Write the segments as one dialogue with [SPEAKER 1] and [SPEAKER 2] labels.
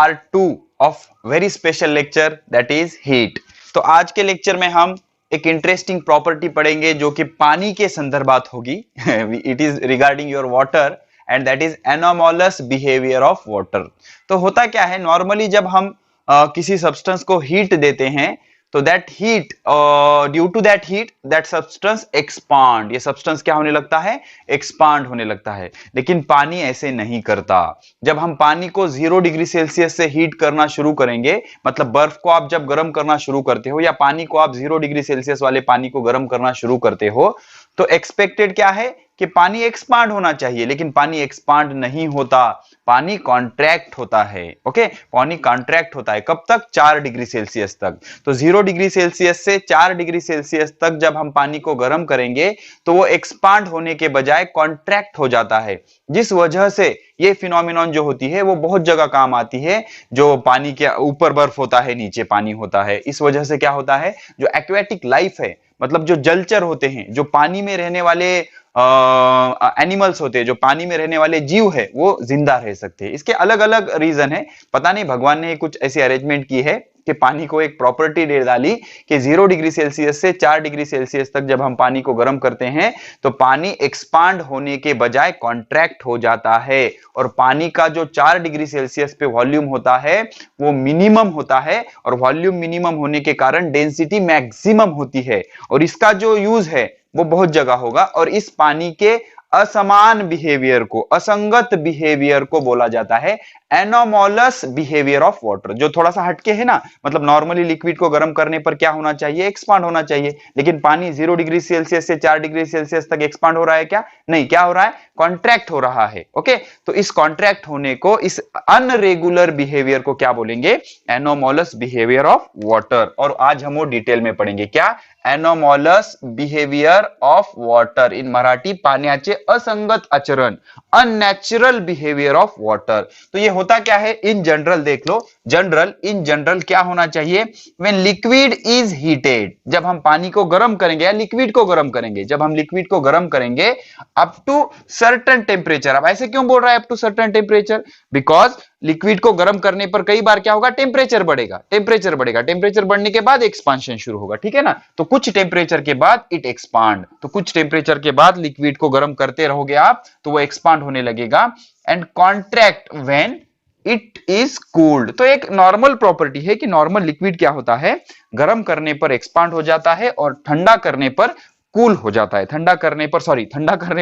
[SPEAKER 1] Part 2 of very special lecture that is heat. तो आज के लेक्चर में हम एक इंटरेस्टिंग प्रॉपर्टी पढ़ेंगे जो कि पानी के संदर्भात होगी। It is regarding your water and that is anomalous behaviour of water. तो होता क्या है, नॉर्मली जब हम किसी सब्सटेंस को हीट देते हैं तो that heat, due to that heat that substance expand, ये सब्सटेंस क्या होने लगता है, एक्सपांड होने लगता है। लेकिन पानी ऐसे नहीं करता। जब हम पानी को 0 डिग्री सेल्सियस से हीट करना शुरू करेंगे, मतलब बर्फ को आप जब गर्म करना शुरू करते हो या पानी को आप 0 डिग्री सेल्सियस वाले पानी को गर्म करना शुरू करते हो, तो एक्सपेक्टेड क्या है कि पानी एक्सपांड होना चाहिए, लेकिन पानी एक्सपांड नहीं होता, पानी कॉन्ट्रैक्ट होता है। ओके, पानी कॉन्ट्रैक्ट होता है कब तक, 4 डिग्री सेल्सियस तक। तो 0 डिग्री सेल्सियस से 4 डिग्री सेल्सियस तक जब हम पानी को गर्म करेंगे तो वो एक्सपांड होने के बजाय कॉन्ट्रैक्ट हो जाता है, जिस वजह से ये फिनोमिनॉन जो होती है वो बहुत जगह काम आती है। जो पानी के ऊपर बर्फ होता है, नीचे पानी होता है, इस वजह से क्या होता है, जो एक्वेटिक लाइफ है, मतलब जो जलचर होते हैं, जो पानी में रहने वाले एनिमल्स होते हैं, जो पानी में रहने वाले जीव है, वो जिंदा रह सकते हैं। इसके अलग अलग रीजन है, पता नहीं भगवान ने कुछ ऐसी अरेंजमेंट की है कि पानी को एक प्रॉपर्टी दे डाली कि 0 डिग्री सेल्सियस से 4 डिग्री सेल्सियस तक जब हम पानी को गर्म करते हैं तो पानी एक्सपांड होने के बजाय कॉन्ट्रैक्ट हो जाता है, और पानी का जो 4 डिग्री सेल्सियस पे वॉल्यूम होता है वो मिनिमम होता है, और वॉल्यूम मिनिमम होने के कारण डेंसिटी मैक्सिमम होती है, और इसका जो यूज है वो बहुत जगह होगा। और इस पानी के असमान बिहेवियर को, असंगत बिहेवियर को बोला जाता है एनोमोलस बिहेवियर ऑफ वाटर। जो थोड़ा सा हटके है ना, मतलब नॉर्मली लिक्विड को गर्म करने पर क्या होना चाहिए, एक्सपांड होना चाहिए, लेकिन पानी 0 डिग्री सेल्सियस से 4 डिग्री सेल्सियस तक एक्सपांड हो रहा है क्या, नहीं, क्या हो रहा है, कॉन्ट्रैक्ट हो रहा है। ओके, तो इस कॉन्ट्रैक्ट होने को, इस अनरेगुलर बिहेवियर को क्या बोलेंगे, एनोमोलस बिहेवियर ऑफ वाटर। और आज हम वो डिटेल में पढ़ेंगे, क्या, एनोमोलस बिहेवियर ऑफ वाटर, इन मराठी पाण्याचे असंगत आचरण, अननेचुरल बिहेवियर ऑफ वाटर। तो ये होता क्या है, इन जनरल देख लो, इन जनरल क्या होना चाहिए, व्हेन लिक्विड इज हीटेड, जब हम पानी को गर्म करेंगे या लिक्विड को गर्म करेंगे, जब हम लिक्विड को गर्म करेंगे अप टू सर्टेन टेम्परेचर। अब ऐसे क्यों बोल रहा है up to certain temperature, because liquid को गर्म करने पर कई बार क्या होगा, टेम्परेचर बढ़ेगा, टेम्परेचर बढ़ने के बाद एक्सपांशन शुरू होगा, ठीक है ना। तो कुछ टेम्परेचर के बाद इट एक्सपांड, तो कुछ टेम्परेचर के बाद लिक्विड को गर्म करते रहोगे आप तो वो एक्सपांड होने लगेगा, and contract when it is cooled. तो एक नॉर्मल प्रॉपर्टी है कि नॉर्मल लिक्विड क्या होता है, गर्म करने पर एक्सपांड हो जाता है और ठंडा करने पर कूल हो जाता है, ठंडा करने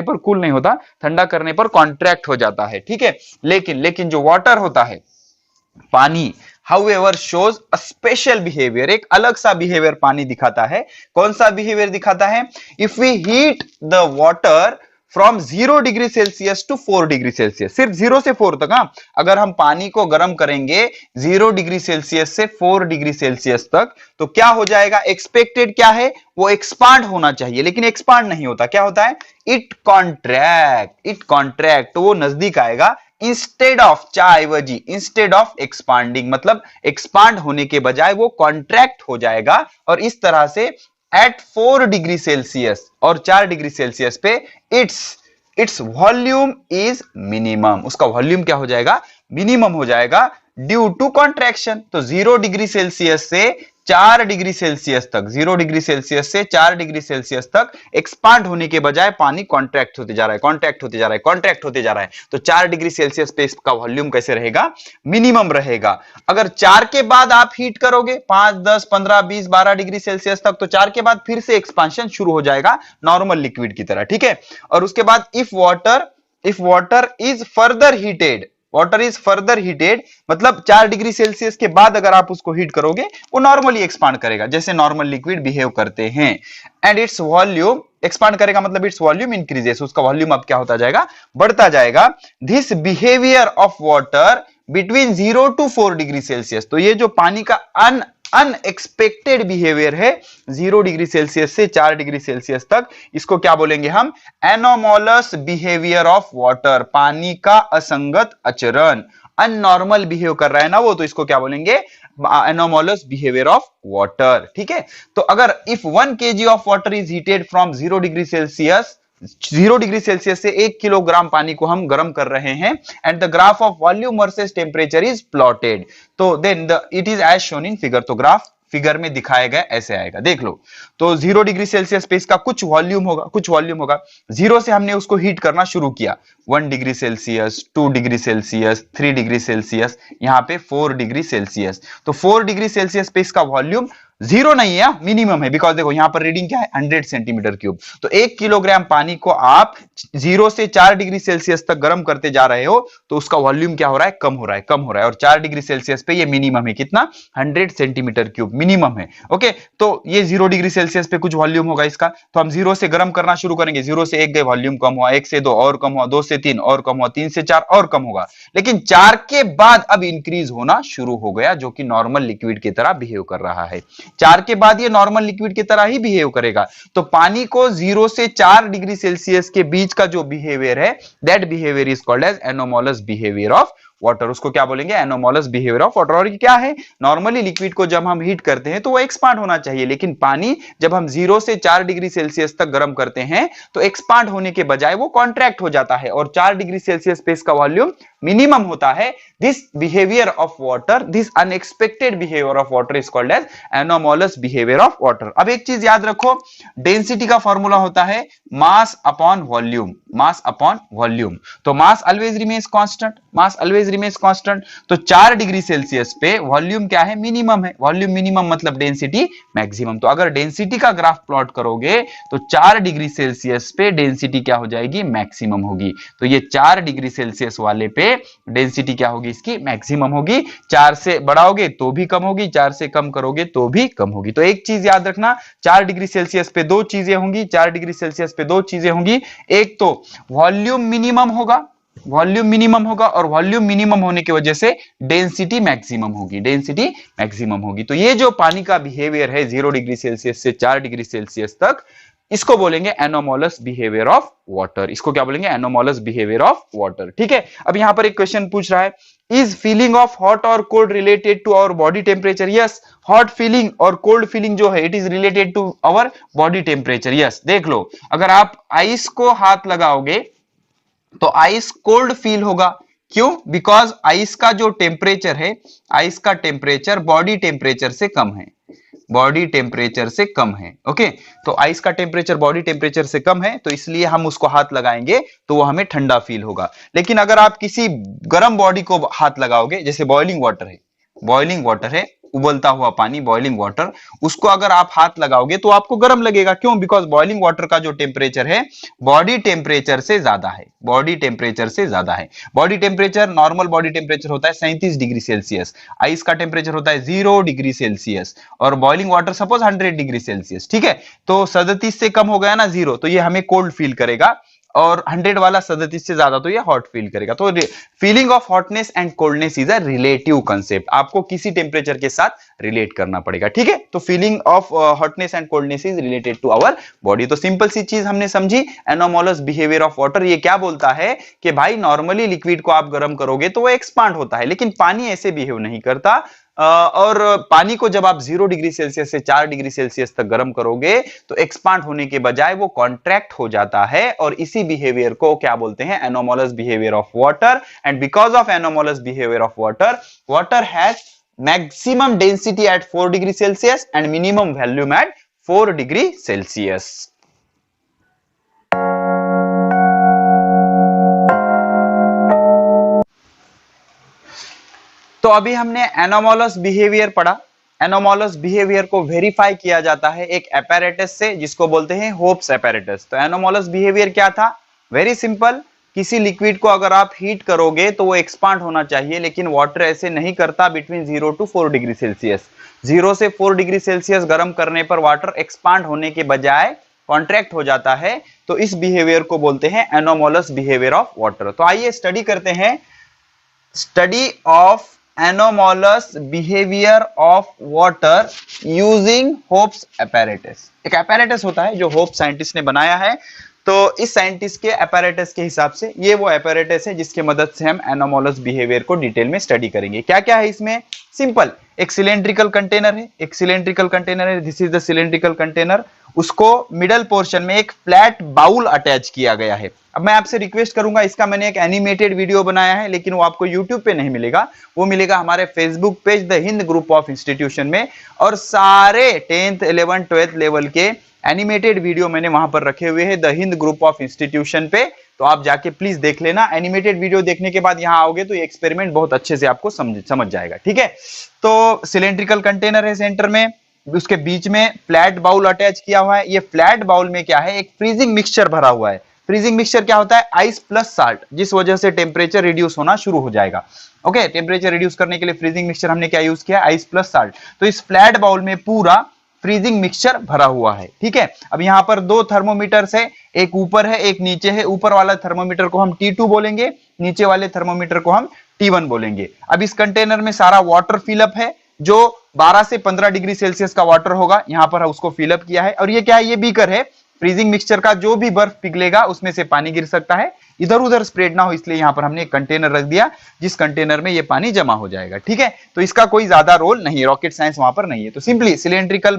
[SPEAKER 1] पर कूल नहीं होता, ठंडा करने पर कॉन्ट्रैक्ट हो जाता है, ठीक है। लेकिन जो वाटर होता है, पानी, however shows a special behavior, एक अलग सा बिहेवियर पानी दिखाता है। कौन सा बिहेवियर दिखाता है, if we heat the water from 0 degree Celsius to 4 degree Celsius, सिर्फ 0 से 4 तक। हाँ, अगर हम पानी को गर्म करेंगे 0 डिग्री सेल्सियस से 4 डिग्री सेल्सियस तक तो क्या हो जाएगा, एक्सपेक्टेड क्या है, वो एक्सपांड होना चाहिए, लेकिन एक्सपांड नहीं होता, क्या होता है, इट कॉन्ट्रैक्ट, तो वो नजदीक आएगा, इंस्टेड ऑफ, चाइवजी, इंस्टेड ऑफ एक्सपांडिंग, मतलब एक्सपांड होने के बजाय वो कॉन्ट्रैक्ट हो जाएगा, और इस तरह से एट 4 डिग्री सेल्सियस और 4 डिग्री सेल्सियस पे इट्स वॉल्यूम इज मिनिमम, उसका वॉल्यूम क्या हो जाएगा, मिनिमम हो जाएगा, ड्यू टू कॉन्ट्रैक्शन। तो 0 डिग्री सेल्सियस से 4 डिग्री सेल्सियस तक, 0 डिग्री सेल्सियस से 4 डिग्री सेल्सियस तक एक्सपांड होने के बजाय पानी कॉन्ट्रैक्ट होते जा रहा है, तो 4 डिग्री सेल्सियस पे इसका वॉल्यूम कैसे रहेगा, मिनिमम रहेगा। अगर 4 के बाद आप हीट करोगे 5, 10, 15, 20, 12 डिग्री सेल्सियस तक, तो 4 के बाद फिर से एक्सपांशन शुरू हो जाएगा नॉर्मल लिक्विड की तरह, ठीक है। और उसके बाद if water is further heated, मतलब 4 डिग्री सेल्सियस के बाद अगर आप उसको हीट करोगे वो नॉर्मली एक्सपांड करेगा, जैसे नॉर्मल लिक्विड बिहेव करते हैं, एंड इट्स वॉल्यूम एक्सपांड करेगा, मतलब इट्स वॉल्यूम इंक्रीजेस, उसका वॉल्यूम अब क्या होता जाएगा, बढ़ता जाएगा। This behaviour of water between 0 to 4 degree Celsius, तो ये जो पानी का अनएक्सपेक्टेड बिहेवियर है 0 डिग्री सेल्सियस से 4 डिग्री सेल्सियस तक, इसको क्या बोलेंगे हम, एनोमोलस बिहेवियर ऑफ वाटर, पानी का असंगत आचरण, अननॉर्मल बिहेव कर रहा है ना वो, तो इसको क्या बोलेंगे, एनोमोलस बिहेवियर ऑफ वाटर, ठीक है। तो अगर if 1 kg of water is heated from 0 degree Celsius 0 degree Celsius से 1 किलोग्राम पानी को हम गर्म कर रहे हैं and the graph of volume versus temperature is plotted. तो then it is as shown in figure. तो ग्राफ फिगर में दिखाया गया ऐसे आएगा, देख लो। तो 0 डिग्री सेल्सियस पे इसका कुछ वॉल्यूम होगा। 0 से हमने उसको हीट करना शुरू किया, 1 degree Celsius, 2 degree Celsius, 3 degree Celsius, यहाँ पे 4 डिग्री सेल्सियस। तो 4 डिग्री सेल्सियस पे इसका वॉल्यूम 0 नहीं है, मिनिमम है, बिकॉज देखो यहां पर रीडिंग क्या है, 100 सेंटीमीटर क्यूब। तो 1 किलोग्राम पानी को आप 0 से 4 डिग्री सेल्सियस तक गर्म करते जा रहे हो, तो उसका वॉल्यूम क्या हो रहा है, कम हो रहा है। और 4 डिग्री सेल्सियस पे ये मिनिमम है, कितना, 100 सेंटीमीटर क्यूब मिनिमम है। ओके, तो ये 0 डिग्री सेल्सियस पे कुछ वॉल्यूम होगा इसका। तो हम 0 से गर्म करना शुरू करेंगे। 0 से 1 गए, वॉल्यूम कम हुआ, 1 से 2 और कम हुआ, 2 से 3 और कम हुआ, 3 से 4 और कम होगा। लेकिन 4 के बाद अब इंक्रीज होना शुरू हो गया, जो कि नॉर्मल लिक्विड की तरह बिहेव कर रहा है। 4 के बाद ये नॉर्मल लिक्विड की तरह ही बिहेव करेगा। तो पानी को 0 से 4 डिग्री सेल्सियस के बीच का जो बिहेवियर है, that behaviour is called as anomalous behaviour of water. उसको क्या बोलेंगे, एनोमोलस बिहेवियर ऑफ वाटर। और ये क्या है, नॉर्मली लिक्विड को जब हम हीट करते हैं तो वो एक्सपांड होना चाहिए, लेकिन पानी जब हम 0 से 4 डिग्री सेल्सियस तक गर्म करते हैं तो एक्सपांड होने के बजाय वो कॉन्ट्रैक्ट हो जाता है, और 4 डिग्री सेल्सियस पे इसका वॉल्यूम मिनिमम होता है। This behaviour of water, this unexpected behaviour of water is called as anomalous behaviour of water. अब एक चीज याद रखो, डेंसिटी का फॉर्मूला होता है मास अपॉन वॉल्यूम, मास अपॉन वॉल्यूम। तो मास ऑलवेज रिमेन्स कांस्टेंट, मास ऑलवेज रिमेन्स कांस्टेंट। तो 4 डिग्री सेल्सियस पे वॉल्यूम क्या है, मिनिमम है। वॉल्यूम मिनिमम मतलब डेंसिटी मैक्सिमम। तो अगर डेंसिटी का ग्राफ प्लॉट करोगे तो 4 डिग्री सेल्सियस पे डेंसिटी क्या हो जाएगी, मैक्सिमम होगी। तो ये 4 डिग्री सेल्सियस वाले पे डेंसिटी क्या होगी, इसकी मैक्सिमम होगी। 4 से बढ़ाओगे तो भी कम होगी, 4 से कम करोगे तो भी कम होगी। तो एक चीज याद रखना, 4 डिग्री सेल्सियस पे दो चीजें होंगी, 4 डिग्री सेल्सियस पे दो चीजें होंगी। एक तो वॉल्यूम मिनिमम होगा, वॉल्यूम मिनिमम होगा, और वॉल्यूम मिनिमम होने की वजह से डेंसिटी मैक्सिमम होगी, डेंसिटी मैक्सिमम होगी। तो ये जो पानी का बिहेवियर है 0 डिग्री सेल्सियस से 4 डिग्री सेल्सियस तक, इसको बोलेंगे एनोमोलस बिहेवियर ऑफ वाटर। इसको क्या बोलेंगे, एनोमोलस बिहेवियर ऑफ वाटर। ठीक है, अब यहां पर एक क्वेश्चन पूछ रहा है, इज फीलिंग ऑफ हॉट और cold related to our body temperature? Yes, hot feeling और कोल्ड फीलिंग जो है, it is related to our body temperature. Yes, देख लो, अगर आप आइस को हाथ लगाओगे तो आइस कोल्ड फील होगा। क्यों? बिकॉज आइस का जो टेम्परेचर है, आइस का टेम्परेचर बॉडी टेम्परेचर से कम है, बॉडी टेम्परेचर से कम है। ओके, तो आइस का टेम्परेचर बॉडी टेम्परेचर से कम है, तो इसलिए हम उसको हाथ लगाएंगे तो वो हमें ठंडा फील होगा। लेकिन अगर आप किसी गर्म बॉडी को हाथ लगाओगे, जैसे बॉइलिंग वाटर है, बॉइलिंग वाटर है, उबलता हुआ पानी, बॉइलिंग वाटर, उसको अगर आप हाथ लगाओगे तो आपको गर्म लगेगा। क्यों? बिकॉज बॉइलिंग वाटर का जो टेम्परेचर है बॉडी टेम्परेचर से ज्यादा है, बॉडी टेम्परेचर से ज्यादा है। Body temperature, normal body temperature होता है 37 डिग्री सेल्सियस, आइस का टेम्परेचर होता है 0 डिग्री सेल्सियस, और boiling water suppose 100 degree Celsius. ठीक है, तो 37 से कम हो गया ना 0, तो ये हमें कोल्ड फील करेगा, और 100 वाला 37 से ज्यादा तो ये हॉट फील करेगा। तो feeling of hotness and coldness is a relative concept, आपको किसी टेम्परेचर के साथ रिलेट करना पड़ेगा। ठीक है, तो feeling of hotness and coldness is related to our body. तो सिंपल सी चीज हमने समझी, एनोमोलस बिहेवियर ऑफ वाटर। ये क्या बोलता है कि भाई नॉर्मली लिक्विड को आप गर्म करोगे तो वो एक्सपांड होता है, लेकिन पानी ऐसे बिहेव नहीं करता। और पानी को जब आप 0 डिग्री सेल्सियस से 4 डिग्री सेल्सियस तक गर्म करोगे तो एक्सपांड होने के बजाय वो कॉन्ट्रैक्ट हो जाता है, और इसी बिहेवियर को क्या बोलते हैं, anomalous behaviour of water. And because of anomalous behaviour of water, water has maximum density at 4 degree Celsius and minimum volume at 4 degree Celsius. तो अभी हमने एनोमोलस बिहेवियर पढ़ा। एनोमोलस बिहेवियर को वेरीफाई किया जाता है एक एपैरेटस से, जिसको बोलते हैं होप्स एपैरेटस। तो एनोमोलस बिहेवियर क्या था? वेरी सिंपल, किसी लिक्विड को अगर आप हीट करोगे तो वो एक्सपांड होना चाहिए, लेकिन वाटर ऐसे नहीं करता बिटवीन 0 टू 4 डिग्री सेल्सियस। 0 से 4 डिग्री सेल्सियस गर्म करने पर वाटर एक्सपांड होने के बजाय कॉन्ट्रैक्ट हो जाता है। तो इस बिहेवियर को बोलते हैं एनोमोलस बिहेवियर ऑफ वाटर। तो आइए स्टडी करते हैं, study of anomalous behaviour of water using hopes apparatus. एक एपैरेटस होता है जो होप साइंटिस्ट ने बनाया है। तो इस साइंटिस्ट के एपैरेटस के हिसाब से ये वो एपैरेटस है जिसके मदद से हम एनोमोलस बिहेवियर को डिटेल में स्टडी करेंगे। क्या क्या है इसमें? सिंपल, एक सिलेंड्रिकल कंटेनर है, एक सिलेंड्रिकल कंटेनर है, this is the cylindrical container. उसको मिडल पोर्शन में एक फ्लैट बाउल अटैच किया गया है। अब मैं आपसे रिक्वेस्ट करूंगा, इसका मैंने एक एनिमेटेड वीडियो बनाया है, लेकिन वो आपको यूट्यूब पे नहीं मिलेगा, वो मिलेगा हमारे Facebook page the Hind group of institution में, और सारे 10th 11th 12th लेवल के एनिमेटेड वीडियो मैंने वहां पर रखे हुए हैं the Hind group of institution पे, तो आप जाके प्लीज देख लेना। एनिमेटेड वीडियो देखने के बाद यहां आओगे तो ये एक्सपेरिमेंट बहुत अच्छे से आपको समझ जाएगा, ठीक है। तो सिलेंड्रिकल कंटेनर है सेंटर में, उसके बीच में फ्लैट बाउल अटैच किया हुआ है। ये फ्लैट बाउल में क्या है, एक फ्रीजिंग मिक्सचर भरा हुआ है। फ्रीजिंग मिक्सचर क्या होता है, आइस प्लस साल्ट, जिस वजह से टेम्परेचर रिड्यूस होना शुरू हो जाएगा। ओके, टेम्परेचर रिड्यूस करने के लिए फ्रीजिंग मिक्सचर हमने क्या यूज किया, आइस प्लस साल्ट। तो इस फ्लैट बाउल में पूरा फ्रीजिंग मिक्सचर भरा हुआ है, ठीक है। अब यहां पर दो थर्मोमीटर्स है, एक ऊपर है एक नीचे है। ऊपर वाला थर्मोमीटर को हम T2 बोलेंगे, नीचे वाले थर्मोमीटर को हम T1 बोलेंगे। अब इस कंटेनर में सारा वाटर फिलअप है, जो 12 से 15 डिग्री सेल्सियस का वाटर होगा, यहां पर उसको फिलअप किया है। और ये क्या है, ये बीकर है, फ्रीजिंग मिक्सचर का जो भी बर्फ पिघलेगा उसमें से पानी गिर सकता है, इधर उधर स्प्रेड ना हो, इसलिए यहां पर हमने एक कंटेनर रख दिया जिस कंटेनर में ये पानी जमा हो जाएगा, ठीक है। तो इसका कोई ज्यादा रोल नहीं है, रॉकेट साइंस वहां पर नहीं है। तो सिंपली सिलेंड्रिकल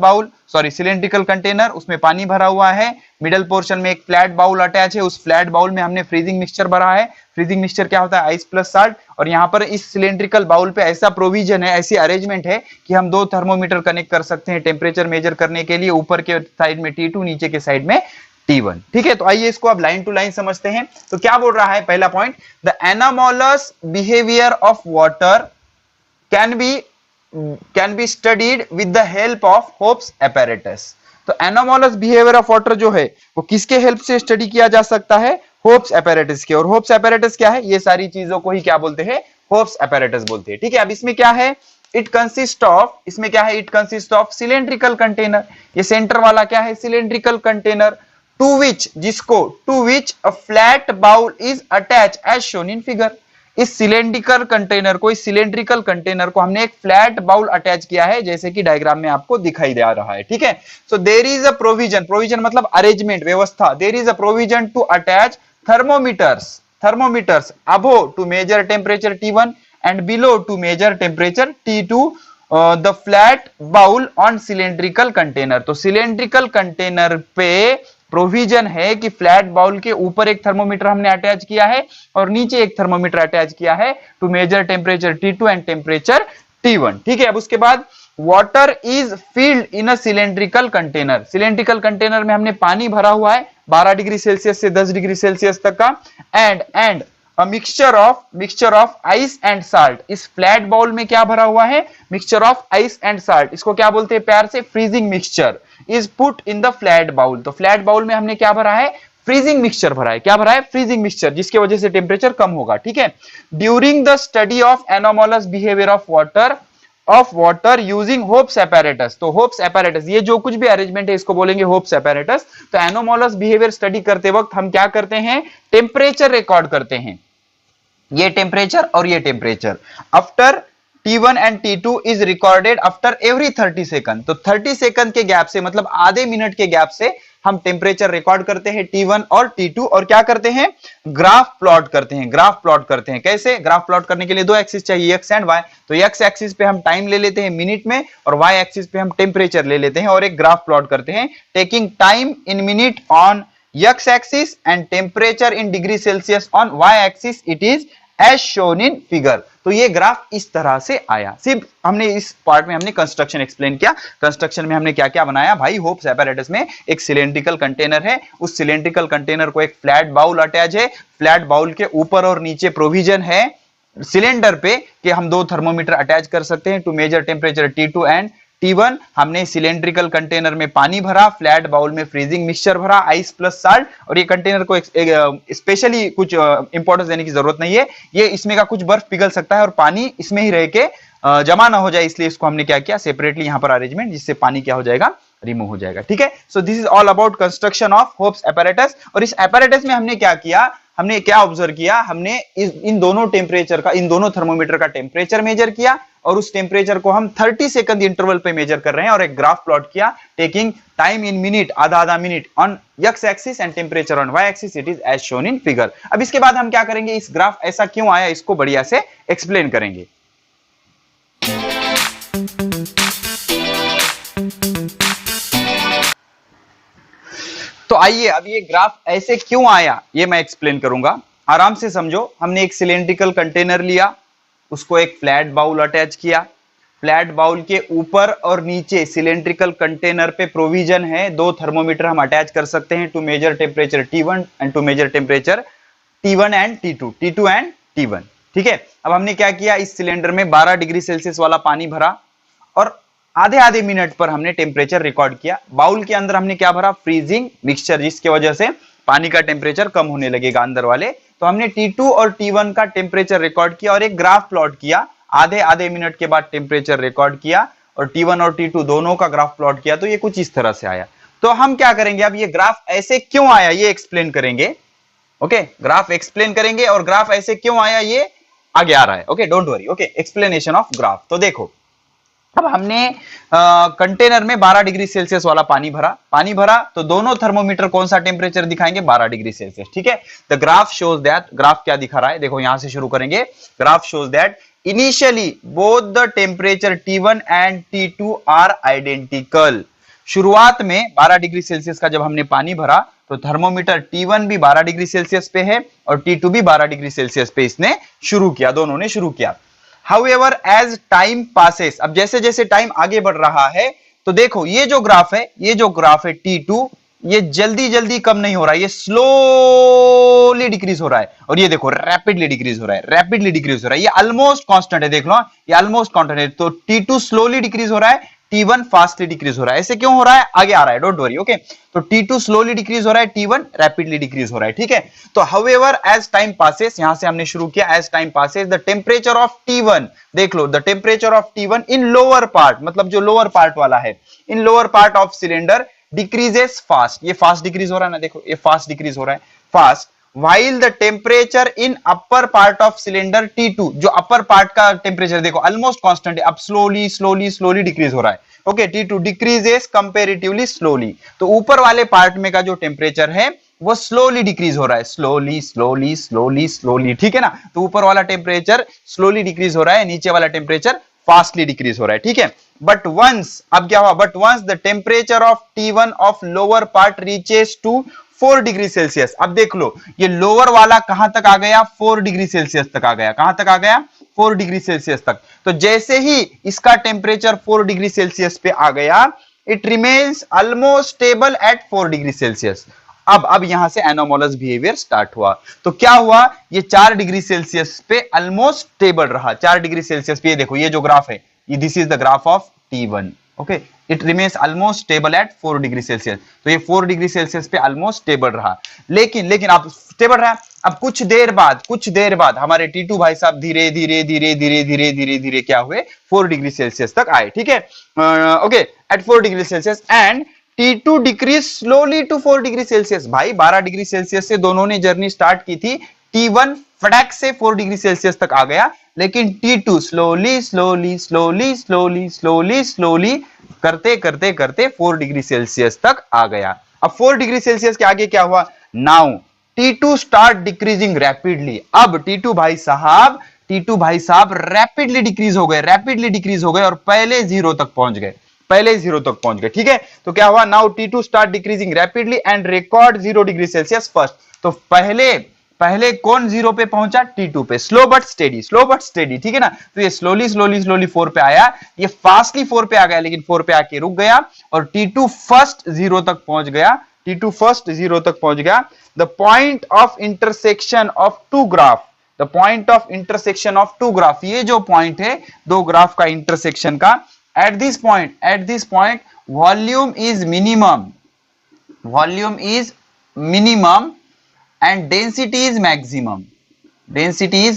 [SPEAKER 1] कंटेनर, उसमें पानी भरा हुआ है, मिडल पोर्शन में एक फ्लैट बाउल अटैच है, उस फ्लैट बाउल में हमने फ्रीजिंग मिक्सचर भरा है। फ्रीजिंग मिक्सचर क्या होता है, आइस प्लस साल्ट। और यहाँ पर इस सिलेंड्रिकल बाउल पे ऐसा प्रोविजन है, ऐसी अरेंजमेंट है कि हम दो थर्मोमीटर कनेक्ट कर सकते हैं टेम्परेचर मेजर करने के लिए, ऊपर के साइड में T2, नीचे के साइड में T1, ठीक है। तो आइए इसको अब लाइन टू लाइन समझते हैं। तो क्या बोल रहा है, पहला point, the anomalous behaviour of water can be studied with the help of hopes apparatus। तो एनोमोलस बिहेवियर ऑफ वाटर जो है वो किसके हेल्प से स्टडी किया जा सकता है, होप्स apparatus के। और होप्स apparatus क्या है, ये सारी चीजों को ही क्या बोलते हैं, होप्स apparatus बोलते हैं, ठीक है। अब इसमें क्या है, it consist of cylindrical container. ये सेंटर वाला क्या है, cylindrical container, to which a flat bowl is attach as shown in figure. इस सिलेंड्रिकल कंटेनर को हमने एक फ्लैट बाउल अटैच किया है, जैसे कि डायग्राम में आपको दिखाई दे रहा है, ठीक है। So there is a provision मतलब अरेंजमेंट, व्यवस्था। There is a provision to attach thermometers above to measure temperature T1 and below to measure temperature T2 the flat bowl on cylindrical container। तो सिलेंड्रिकल कंटेनर पे provision है कि flat bowl के ऊपर एक thermometer हमने attach किया है और नीचे एक थर्मोमीटर अटैच किया है to measure temperature T2 and temperature T1, ठीक है। अब उसके बाद water is filled in a cylindrical container. Cylindrical container में हमने पानी भरा हुआ है 12 डिग्री सेल्सियस से 10 डिग्री सेल्सियस तक का, and a mixture of ice and salt. इस फ्लैट बाउल में क्या भरा हुआ है, mixture of ice and salt. इसको क्या बोलते हैं प्यार से, freezing mixture is put in the flat bowl. तो फ्लैट बाउल में हमने क्या भरा है, फ्रीजिंग मिक्सचर भरा है। क्या भरा है, फ्रीजिंग मिक्सचर, जिसकी वजह से टेम्परेचर कम होगा, ठीक है। During the study of anomalous behaviour of water using hopes apparatus। तो होप्स apparatus, ये जो कुछ भी अरेंजमेंट है इसको बोलेंगे होप्स apparatus। तो एनोमोलस बिहेवियर स्टडी करते वक्त हम क्या करते हैं, टेम्परेचर रिकॉर्ड करते हैं, ये टेम्परेचर और ये temperature. After T1 and T2 is recorded after every 30 second. तो 30 सेकंड के गैप से, मतलब आधे मिनट के गैप से हम टेम्परेचर रिकॉर्ड करते हैं T1 और T2, और क्या करते हैं, ग्राफ प्लॉट करते हैं। कैसे ग्राफ प्लॉट करने के लिए दो एक्सिस चाहिए, x एंड y। तो x एक्सिस पे हम टाइम ले लेते हैं मिनट में, और y एक्सिस पे हम टेम्परेचर ले लेते हैं और एक ग्राफ प्लॉट करते हैं, taking time in minute on x axis and temperature in degree Celsius on y axis. It is as shown in figure. तो ये ग्राफ इस तरह से आया। सिर्फ हमने इस पार्ट में हमने कंस्ट्रक्शन एक्सप्लेन किया। कंस्ट्रक्शन में हमने क्या क्या बनाया भाई, होप्स apparatus में एक सिलेंड्रिकल कंटेनर है, उस सिलेंड्रिकल कंटेनर को एक फ्लैट बाउल अटैच है, फ्लैट बाउल के ऊपर और नीचे प्रोविजन है सिलेंडर पे कि हम दो थर्मोमीटर अटैच कर सकते हैं to measure temperature T2 and T1। हमने सिलेंड्रिकल कंटेनर में पानी भरा, फ्लैट बाउल में फ्रीजिंग मिक्सचर भरा, आइस प्लस साल्ट। और ये कंटेनर को स्पेशली कुछ इंपॉर्टेंस देने की जरूरत नहीं है, ये इसमें का कुछ बर्फ पिघल सकता है और पानी इसमें ही रह के जमा ना हो जाए, इसलिए इसको हमने क्या किया, सेपरेटली यहाँ पर अरेंजमेंट, जिससे पानी क्या हो जाएगा, रिमूव हो जाएगा, ठीक है। So this is all about construction of hopes apparatus। और इस apparatus में हमने क्या किया, हमने क्या ऑब्जर्व किया, हमने इन दोनों टेम्परेचर का, इन दोनों थर्मोमीटर का टेम्परेचर मेजर किया, और उस टेम्परेचर को हम 30 सेकंड इंटरवल पे मेजर कर रहे हैं, और एक ग्राफ प्लॉट किया, टेकिंग टाइम इन मिनट, आधा minute on x axis and temperature on y axis. It is as shown in figure. अब इसके बाद हम क्या करेंगे, इस ग्राफ ऐसा क्यों आया, इसको बढ़िया से एक्सप्लेन करेंगे। आइए अब ये ग्राफ ऐसे क्यों आया ये मैं एक्सप्लेन करूंगा, आराम से समझो। हमने एक सिलेंड्रिकल कंटेनर लिया, उसको एक फ्लैट बाउल अटैच किया, फ्लैट बाउल के ऊपर और नीचे सिलेंड्रिकल कंटेनर पे प्रोविजन है, दो थर्मोमीटर हम अटैच कर सकते हैं to measure temperature T1 and to measure temperature T1 and T2 and T1। ठीक है, अब हमने क्या किया, इस सिलेंडर में 12 डिग्री सेल्सियस वाला पानी भरा और आधे आधे मिनट पर हमने टेम्परेचर रिकॉर्ड किया। बाउल के अंदर हमने क्या भरा, फ्रीजिंग मिक्सचर, जिसकी वजह से पानी का टेम्परेचर कम होने लगेगा अंदर वाले। तो हमने T2 और T1 का टेम्परेचर रिकॉर्ड किया और एक ग्राफ प्लॉट किया, आधे आधे मिनट के बाद टेम्परेचर रिकॉर्ड किया और T1 और T2 दोनों का ग्राफ प्लॉट किया, तो ये कुछ इस तरह से आया। तो हम क्या करेंगे, अब ये ग्राफ ऐसे क्यों आया ये एक्सप्लेन करेंगे। ओके, ग्राफ एक्सप्लेन करेंगे और ग्राफ ऐसे क्यों आया ये आगे आ रहा है। Okay, don't worry. Okay, explanation of graph. तो देखो, अब हमने कंटेनर में 12 डिग्री सेल्सियस वाला पानी भरा तो दोनों थर्मोमीटर कौन सा टेम्परेचर दिखाएंगे, 12 डिग्री सेल्सियस। ठीक है, the graph shows that, graph क्या दिखा रहा है, देखो यहां से शुरू करेंगे। Graph shows that initially both the temperature T1 and T2 are identical. शुरुआत में 12 डिग्री सेल्सियस का जब हमने पानी भरा तो थर्मोमीटर T1 भी 12 डिग्री सेल्सियस पे है और T2 भी 12 डिग्री सेल्सियस पे इसने शुरू किया, दोनों ने शुरू किया। However, as time passes, अब जैसे जैसे टाइम आगे बढ़ रहा है तो देखो ये जो ग्राफ है T2, ये जल्दी जल्दी कम नहीं हो रहा है, ये स्लोली डिक्रीज हो रहा है। और ये देखो रैपिडली डिक्रीज हो रहा है, ये ऑलमोस्ट कांस्टेंट है, देख लो ये ऑलमोस्ट कांस्टेंट है। तो T2 स्लोली डिक्रीज हो रहा है, T1 फास्टली डिक्रीज हो रहा है। ऐसे क्यों हो रहा है, आगे आ रहा है, डोंट वरी। ओके, तो T2 स्लोली डिक्रीज हो रहा है, T1 रैपिडली डिक्रीज हो रहा है। ठीक है, तो हाउएवर एज टाइम पासेस, यहां से हमने शुरू किया, as time passes the temperature of T1, देख लो the temperature of T1 in lower part, मतलब जो लोअर पार्ट वाला है, in lower part of cylinder decreases fast. ये फास्ट डिक्रीज हो रहा है ना, देखो ये फास्ट डिक्रीज हो रहा है, fast. while the temperature in upper part of cylinder T2, जो अपर पार्ट का टेम्परेचर देखो ऑलमोस्ट कांस्टेंट है, अब स्लोली डिक्रीज हो रहा है। Okay, T2 decreases comparatively slowly, तो ऊपर वाले पार्ट में का जो टेम्परेचर है वो स्लोली डिक्रीज हो रहा है, स्लोली। ठीक है ना, तो ऊपर वाला टेम्परेचर स्लोली डिक्रीज हो रहा है, नीचे वाला टेम्परेचर फास्टली डिक्रीज हो रहा है। ठीक है, बट वंस, अब क्या हुआ, but once the temperature of T1 of lower part reaches to 4 degree Celsius. अब देख लो ये लोअर वाला कहां तक आ गया, 4 डिग्री सेल्सियस तक आ गया। कहां तक आ गया, 4 डिग्री सेल्सियस तक। तो जैसे ही इसका टेम्परेचर 4 डिग्री सेल्सियस पे आ गया, it remains almost stable at 4 degree Celsius. अब यहां से एनोमोलस बिहेवियर स्टार्ट हुआ। तो क्या हुआ, ये 4 डिग्री सेल्सियस पे ऑलमोस्ट स्टेबल रहा, 4 डिग्री सेल्सियस पे। ये देखो ये जो ग्राफ है, this is the graph of T1। Okay, it remains almost stable at 4 degree Celsius. तो ये 4 डिग्री सेल्सियस पे ऑलमोस्ट स्टेबल रहा। लेकिन अब स्टेबल रहा, अब कुछ देर बाद हमारे T2 भाई साहब धीरे क्या हुए, 4 डिग्री सेल्सियस तक आए। ठीक है, okay, at 4 degree Celsius and T2 decrease slowly to 4 degree Celsius. भाई 12 डिग्री सेल्सियस से दोनों ने जर्नी स्टार्ट की थी, T1 फटाक से 4 डिग्री सेल्सियस तक आ गया, लेकिन T2 स्लोली करते 4 डिग्री सेल्सियस तक आ गया। अब 4 डिग्री सेल्सियस के आगे क्या हुआ, now T2 start decreasing rapidly. अब T2 भाई साहब रैपिडली डिक्रीज हो गए और पहले जीरो तक पहुंच गए। ठीक है, तो क्या हुआ, now T2 start decreasing rapidly and record 0 degree Celsius first. तो पहले कौन जीरो पे पहुंचा, T2 पे, स्लो बट स्टेडी। ठीक है ना, तो ये स्लोली 4 पे आया, ये फास्टली 4 पे आ गया, लेकिन 4 पे आके रुक गया और T2 फर्स्ट जीरो तक पहुंच गया। The point of intersection of two graph, ये जो पॉइंट है दो ग्राफ का इंटरसेक्शन का, at this point volume is minimum and density is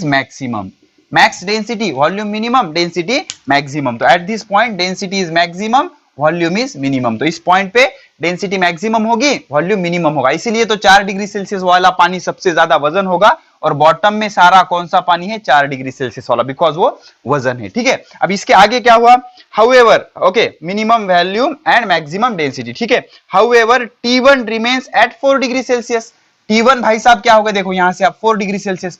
[SPEAKER 1] maximum. Max density, volume minimum, density maximum. तो at this point density is maximum, volume is minimum. तो इस point पे डेंसिटी मैक्सिमम होगी, volume minimum होगा, इसीलिए तो 4 degree Celsius वाला पानी सबसे ज्यादा वजन होगा और बॉटम में सारा कौन सा पानी है, 4 डिग्री सेल्सियस वाला, बिकॉज वो वजन है। ठीक है, अब इसके आगे क्या हुआ, however, okay, minimum volume and maximum density. ठीक है, however T1 remains at 4 degree Celsius. T1 भाई साहब क्या होगा, देखो यहां से आप 4 डिग्री सेल्सियस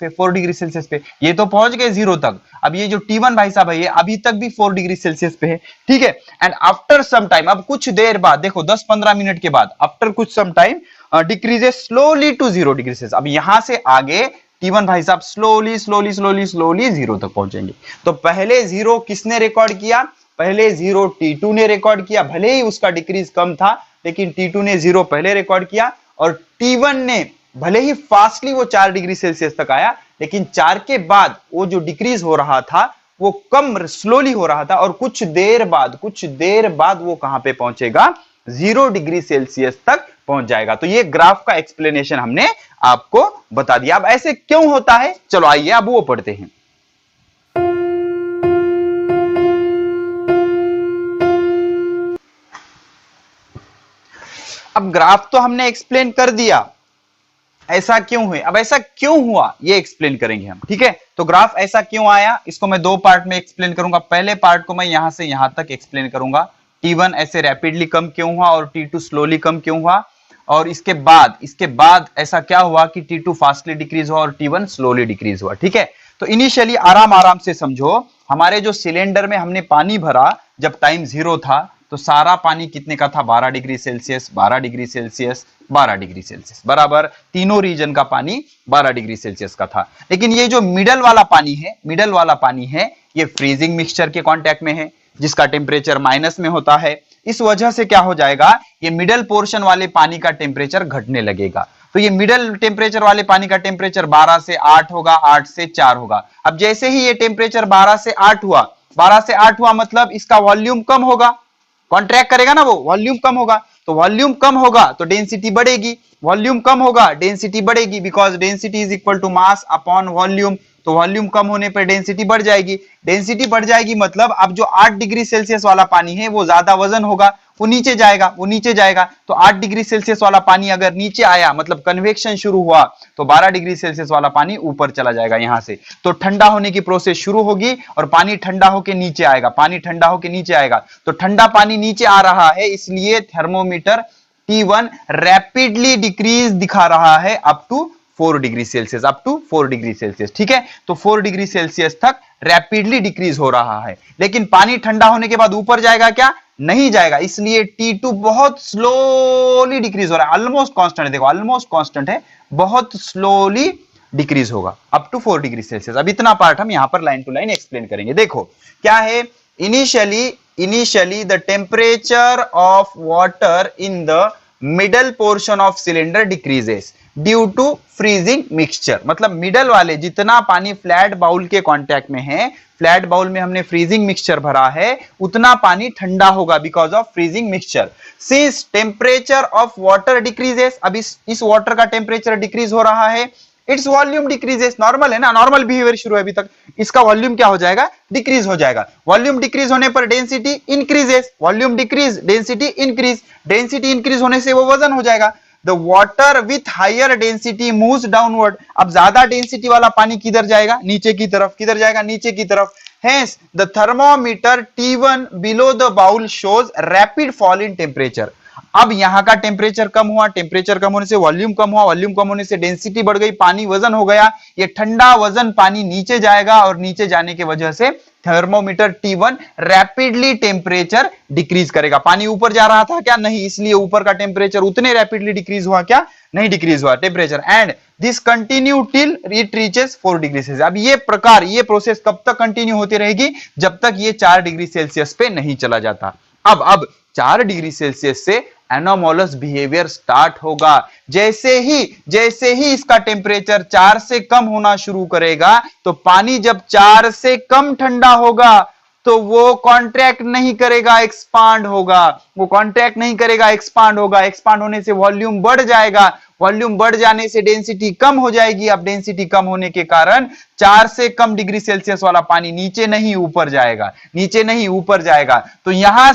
[SPEAKER 1] पे ये तो पहुंच गए जीरो तक। अब ये जो T1 भाई साहब है ये अभी तक भी 4 डिग्री सेल्सियस पे है। ठीक है, एंड आफ्टर सम टाइम, अब कुछ देर बाद, देखो 10-15 मिनट के बाद, आफ्टर कुछ some time decreases slowly to 0 degree Celsius. अब यहां से आगे T1 भाई साहब स्लोली स्लोली स्लोली स्लोली 0 तक पहुंचेंगे। तो पहले 0 किसने रिकॉर्ड किया? पहले 0 T2 ने रिकॉर्ड किया, भले ही उसका डिक्रीज कम था लेकिन T2 ने 0 पहले रिकॉर्ड किया, और T1 ने भले ही फास्टली वो 4 डिग्री सेल्सियस तक आया लेकिन 4 के बाद वो जो डिक्रीज हो रहा था वो कम स्लोली हो रहा था, और कुछ देर बाद वो कहां पे पहुंचेगा? 0 डिग्री सेल्सियस तक पहुंच जाएगा। तो ये ग्राफ का एक्सप्लेनेशन हमने आपको बता दिया। अब ऐसे क्यों होता है, चलो आइए अब वो पढ़ते हैं। अब ग्राफ तो हमने एक्सप्लेन कर दिया ऐसा क्यों हुए, अब ऐसा क्यों हुआ ये एक्सप्लेन करेंगे हम, ठीक है। तो ग्राफ ऐसा क्यों आया इसको मैं 2 पार्ट में एक्सप्लेन करूंगा। पहले पार्ट को मैं यहां से यहां तक एक्सप्लेन करूंगा, T1 ऐसे रैपिडली कम क्यों हुआ और T2 स्लोली कम क्यों हुआ, और इसके बाद ऐसा क्या हुआ कि T2 फास्टली डिक्रीज हुआ और T1 स्लोली डिक्रीज हुआ, ठीक है। तो इनिशियली आराम से समझो, हमारे जो सिलेंडर में हमने पानी भरा जब टाइम 0 था तो सारा पानी कितने का था? 12 degree Celsius, 12 degree Celsius, 12 degree Celsius, बराबर तीनों रीजन का पानी 12 डिग्री सेल्सियस का था। लेकिन ये जो मिडल वाला पानी है ये फ्रीजिंग मिक्सचर के कांटेक्ट में है जिसका टेम्परेचर माइनस में होता है। इस वजह से क्या हो जाएगा, ये मिडल पोर्शन वाले पानी का टेम्परेचर घटने लगेगा। तो ये मिडल टेम्परेचर वाले पानी का टेम्परेचर 12 से 8 होगा, 8 से 4 होगा। अब जैसे ही ये टेम्परेचर 12 से 8 हुआ मतलब इसका वॉल्यूम कम होगा, कॉन्ट्रैक्ट करेगा ना, वो वॉल्यूम कम होगा। तो वॉल्यूम कम होगा तो डेंसिटी बढ़ेगी, वॉल्यूम कम होगा डेंसिटी बढ़ेगी, because density is equal to mass upon volume. तो वॉल्यूम कम होने पर डेंसिटी बढ़ जाएगी, डेंसिटी बढ़ जाएगी मतलब अब जो 8 डिग्री सेल्सियस वाला पानी है वो ज्यादा वजन होगा, वो नीचे जाएगा। तो 8 डिग्री सेल्सियस वाला पानी अगर नीचे आया मतलब कन्वेक्शन शुरू हुआ तो 12 डिग्री सेल्सियस वाला पानी ऊपर चला जाएगा यहां से। तो ठंडा होने की प्रोसेस शुरू होगी और पानी ठंडा होके नीचे आएगा। तो ठंडा पानी नीचे आ रहा है, इसलिए थर्मोमीटर T1 रैपिडली डिक्रीज दिखा रहा है अप टू 4 डिग्री सेल्सियस, ठीक है। तो 4 डिग्री सेल्सियस तक रैपिडली डिक्रीज हो रहा है। लेकिन पानी ठंडा होने के बाद ऊपर जाएगा क्या? नहीं जाएगा, इसलिए T2 बहुत स्लोली डिक्रीज हो रहा है, ऑलमोस्ट कांस्टेंट है, देखो ऑलमोस्ट कांस्टेंट है, बहुत स्लोली डिक्रीज होगा अप टू 4 डिग्री सेल्सियस। अब इतना पार्ट हम यहां पर लाइन टू लाइन एक्सप्लेन करेंगे। देखो क्या है, initially the temperature of water in the middle portion of cylinder decreases due to freezing mixture. मतलब मिडल वाले जितना पानी फ्लैट बाउल के कांटेक्ट में है, फ्लैट बाउल में हमने फ्रीजिंग मिक्सचर भरा है, उतना पानी ठंडा होगा because of freezing mixture. Since temperature of water decreases, अब इस वाटर का टेम्परेचर डिक्रीज हो रहा है, इट्स वॉल्यूम डिक्रीजेस, नॉर्मल है ना, नॉर्मल बिहेवियर शुरू है अभी तक, इसका वॉल्यूम क्या हो जाएगा? डिक्रीज हो जाएगा। वॉल्यूम डिक्रीज होने पर density increases, volume decrease density increase, density increase होने से वो वजन हो जाएगा। The water with higher density moves downward. अब ज्यादा डेंसिटी वाला पानी किधर जाएगा? नीचे की तरफ। किधर जाएगा? नीचे की तरफ। Hence, the thermometer T1 below the bowl shows rapid fall in temperature. अब यहां का टेम्परेचर कम हुआ, टेम्परेचर कम होने से वॉल्यूम कम हुआ, वॉल्यूम कम होने से डेंसिटी बढ़ गई, पानी वजन हो गया। ये ठंडा वजन पानी नीचे जाएगा और नीचे जाने की वजह से thermometer T1 rapidly temperature decrease करेगा। पानी ऊपर जा रहा था क्या? नहीं, इसलिए ऊपर का टेम्परेचर उतने रैपिडली डिक्रीज हुआ क्या? नहीं डिक्रीज हुआ temperature. And this continue till it reaches 4 degree Celsius. अब ये प्रोसेस कब तक कंटिन्यू होती रहेगी? जब तक ये 4 डिग्री सेल्सियस पे नहीं चला जाता। अब 4 डिग्री सेल्सियस से एनोमोलस बिहेवियर स्टार्ट होगा। जैसे ही इसका टेम्परेचर 4 से कम होना शुरू करेगा तो पानी जब 4 से कम ठंडा होगा तो वो कॉन्ट्रैक्ट नहीं करेगा, एक्सपांड होगा। वो कॉन्ट्रैक्ट नहीं करेगा, एक्सपांड होगा। एक्सपांड होने से वॉल्यूम बढ़ जाएगा, वॉल्यूम बढ़ जाने से डेंसिटी कम हो जाएगी। अब डेंसिटी कम होने के कारण 4 से कम डिग्री सेल्सियस वाला पानी नीचे नहीं ऊपर जाएगा, तो यहां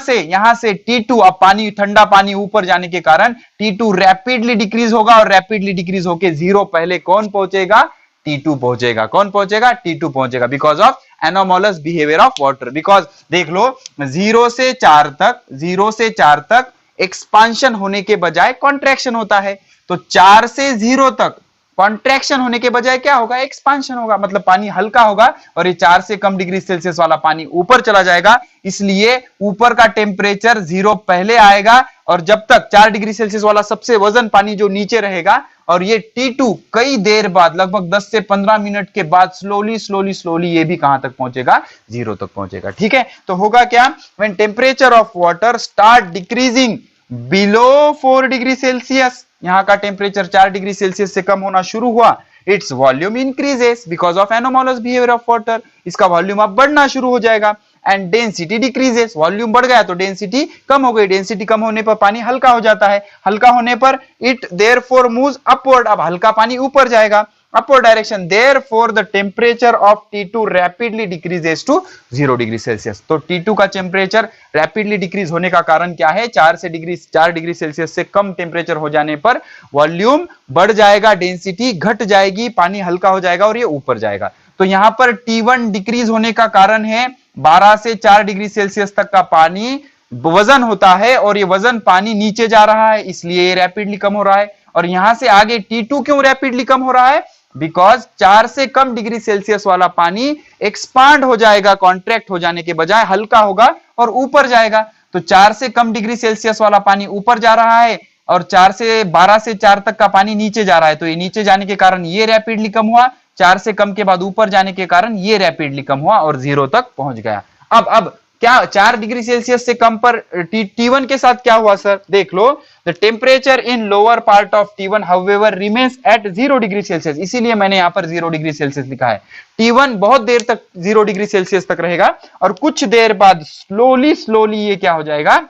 [SPEAKER 1] से T2, अब पानी ठंडा पानी ऊपर जाने के कारण T2 रैपिडली डिक्रीज होगा और रैपिडली डिक्रीज होके 0 पहले कौन पहुंचेगा? T2 पहुंचेगा। कौन पहुंचेगा? T2 पहुंचेगा, because of anomalous behaviour of water. Because देख लो 0 से 4 तक एक्सपांशन होने के बजाय कॉन्ट्रैक्शन होता है, तो 4 से 0 तक कॉन्ट्रैक्शन होने के बजाय क्या होगा? एक्सपांशन होगा, मतलब पानी हल्का होगा और ये 4 से कम डिग्री सेल्सियस वाला पानी ऊपर चला जाएगा। इसलिए ऊपर का टेम्परेचर 0 पहले आएगा और जब तक 4 डिग्री सेल्सियस वाला सबसे वजन पानी जो नीचे रहेगा, और ये T2 कई देर बाद लगभग 10 से 15 मिनट के बाद स्लोली स्लोली स्लोली ये भी कहां तक पहुंचेगा, 0 तक पहुंचेगा। ठीक है, तो होगा क्या, when temperature of water start decreasing below 4 degree Celsius, यहां का टेम्परेचर 4 डिग्री सेल्सियस से कम होना शुरू हुआ, it's volume increases because of anomalous behaviour of water, इसका वॉल्यूम अब बढ़ना शुरू हो जाएगा। एंड डेंसिटी डिक्रीजेस, वॉल्यूम बढ़ गया तो डेंसिटी कम हो गई, डेंसिटी कम होने पर पानी हल्का हो जाता है, हल्का होने पर इट देयरफॉर मूव्स अपवर्ड, अब हल्का पानी ऊपर जाएगा, upward direction, therefore the temperature of T2 rapidly decreases to 0 degree Celsius. तो T2 का टेम्परेचर रैपिडली डिक्रीज होने का कारण क्या है, 4 डिग्री सेल्सियस से कम टेम्परेचर हो जाने पर वॉल्यूम बढ़ जाएगा, डेंसिटी घट जाएगी, पानी हल्का हो जाएगा और ये ऊपर जाएगा। तो यहां पर T1 डिक्रीज होने का कारण है 12 से 4 डिग्री सेल्सियस तक का पानी वजन होता है, और ये वजन पानी नीचे जा रहा है, इसलिए ये रैपिडली कम हो रहा है। और यहां से आगे T2 क्यों रैपिडली कम हो रहा है, बिकॉज 4 से कम डिग्री सेल्सियस वाला पानी एक्सपांड हो जाएगा, कॉन्ट्रैक्ट हो जाने के बजाय हल्का होगा और ऊपर जाएगा। तो 4 से कम डिग्री सेल्सियस वाला पानी ऊपर जा रहा है और 12 से 4 तक का पानी नीचे जा रहा है, तो ये नीचे जाने के कारण ये रैपिडली कम हुआ, 4 से कम के बाद ऊपर जाने के कारण ये रैपिडली कम हुआ और 0 तक पहुंच गया। अब क्या 4 डिग्री सेल्सियस से कम पर T1 के साथ क्या हुआ सर, देख लो, the temperature in lower part of T1 however remains at 0 degree Celsius, इसीलिए मैंने यहां पर 0 डिग्री सेल्सियस लिखा है। T1 बहुत देर तक 0 डिग्री सेल्सियस तक रहेगा और कुछ देर बाद स्लोली स्लोली ये क्या हो जाएगा,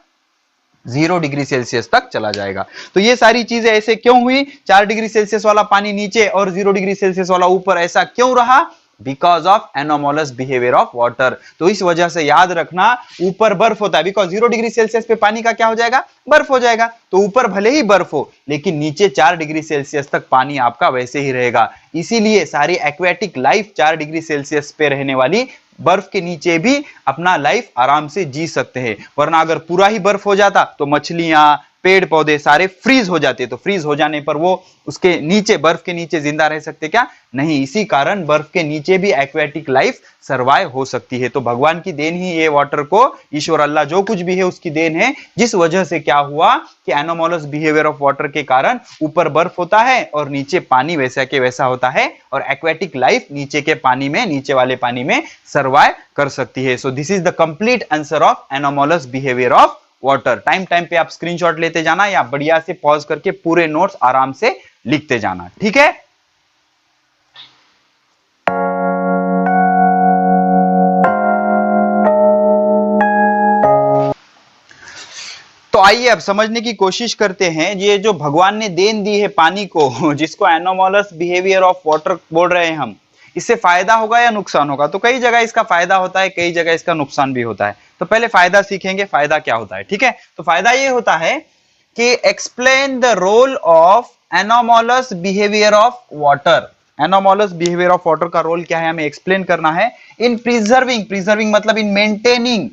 [SPEAKER 1] 0 डिग्री सेल्सियस तक चला जाएगा। तो ये सारी चीजें ऐसे क्यों हुई, 4 डिग्री सेल्सियस वाला पानी नीचे और 0 डिग्री सेल्सियस वाला ऊपर, ऐसा क्यों रहा, because of anomalous behaviour of water. तो इस वजह से याद रखना, ऊपर बर्फ होता है, बिकॉज 0 डिग्री सेल्सियस पे पानी का क्या हो जाएगा, बर्फ हो जाएगा। तो ऊपर भले ही बर्फ हो लेकिन नीचे 4 डिग्री सेल्सियस तक पानी आपका वैसे ही रहेगा। इसीलिए सारी एक्वेटिक लाइफ 4 डिग्री सेल्सियस पे रहने वाली बर्फ के नीचे भी अपना लाइफ आराम से जी सकते हैं, वरना अगर पूरा ही बर्फ हो जाता तो मछलियां, पेड़ पौधे सारे फ्रीज हो जाते, तो फ्रीज हो जाने पर वो उसके नीचे, बर्फ के नीचे जिंदा रह सकते क्या, नहीं। इसी कारण बर्फ के नीचे भी एक्वेटिक लाइफ सर्वाइव हो सकती है। तो भगवान की देन ही ये वाटर को, ईश्वर अल्लाह जो कुछ भी है उसकी देन है, जिस वजह से क्या हुआ कि एनोमोलस बिहेवियर ऑफ वाटर के कारण ऊपर बर्फ होता है और नीचे पानी वैसा के वैसा होता है, और एक्वेटिक लाइफ नीचे के पानी में, नीचे वाले पानी में सर्वाइव कर सकती है। So this is the complete answer of anomalous behaviour of water. Time पे आप स्क्रीनशॉट लेते जाना या बढ़िया से पॉज करके पूरे नोट्स आराम से लिखते जाना, ठीक है। तो आइए अब समझने की कोशिश करते हैं, ये जो भगवान ने देन दी है पानी को, जिसको एनोमोलस बिहेवियर ऑफ वाटर बोल रहे हैं हम, इससे फायदा होगा या नुकसान होगा। तो कई जगह इसका फायदा होता है, कई जगह इसका नुकसान भी होता है। तो पहले फायदा सीखेंगे, फायदा क्या होता है, ठीक है। तो फायदा ये होता है कि explain the role of anomalous behaviour of water. Anomalous behaviour of water का रोल क्या है, हमें एक्सप्लेन करना है। इन प्रिजर्विंग मतलब in maintaining